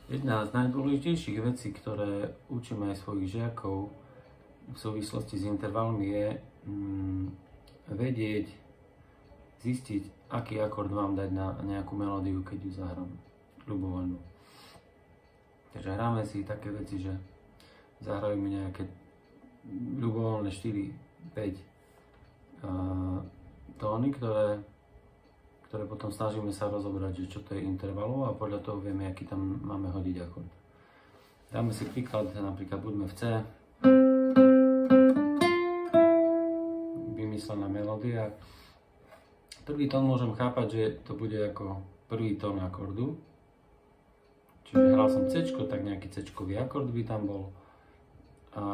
Jedna z najdôležitejších vecí, ktoré učíme aj svojich žiakov v súvislosti s intervalmi je vedieť, zistiť, aký akord mám dať na nejakú melódiu, keď ju zahrám ľubovoľnú. Takže hráme si také veci, že zahrajú mi nejaké ľubovoľné 4-5 tóny, ktoré potom snažíme sa rozobrať, že čo to je intervalu a podľa toho vieme, aký tam máme hodiť akord. Dáme si príklad, napríklad buďme v C, vymyslená melódia. Prvý tón môžem chápať, že to bude ako prvý tón akordu. Čiže hral som C, tak nejaký C-kový akord by tam bol. A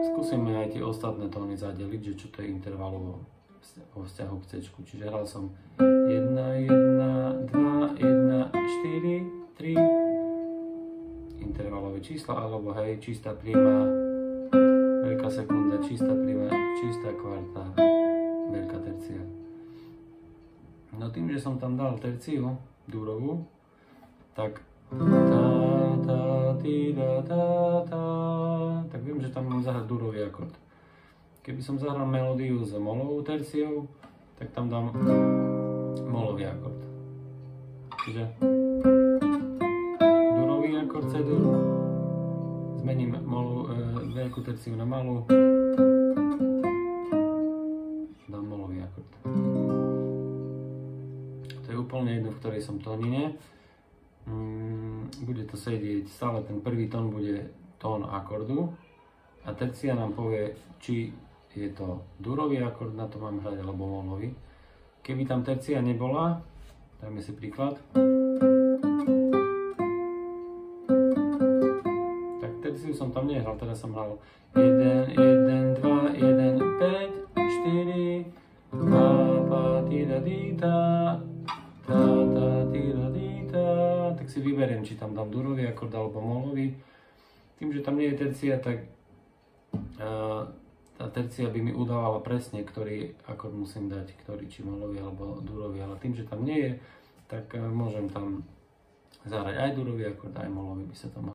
skúsime aj tie ostatné tóny zadeliť, že čo to je intervalovo vo vzťahu k C. Čiže hral som 1, 1, 2, 1, 4, 3 intervalové čísla, alebo hej, čistá príma, veľká sekunda, čistá príma, čistá kvarta, veľká tercia. No tým, že som tam dal terciu dúrovú, tak tak viem, že tam mám zahrať dúrový akord. Keby som zahral melódiu s molovou terciou, tak tam dám molový akord. Čiže dúrový akord C-dur, zmením veľkú terciu na malú, dám molový akord. To je úplne jedno, v ktorej som tónine. Bude to sedieť, stále ten prvý tón bude tón akordu a tercia nám povie, či je to dúrový akord, na to mám hrať, alebo molový. Keby tam tercia nebola, dajme si príklad, tak terciu som tam nehral, teraz som hral 1, 1, 2, 1, 5, 4, 2, pa, ti, da, di, ta, ta, ta, ti, da, di, ta. Tak si vyberiem, či tam dám dúrový akord alebo molový. Tým, že tam nie je tercia, tak tá tercia by mi udávala presne, ktorý akord musím dať, ktorý či molový alebo dúrový, ale tým, že tam nie je, tak môžem tam zahrať aj dúrový akord, aj molový by sa tam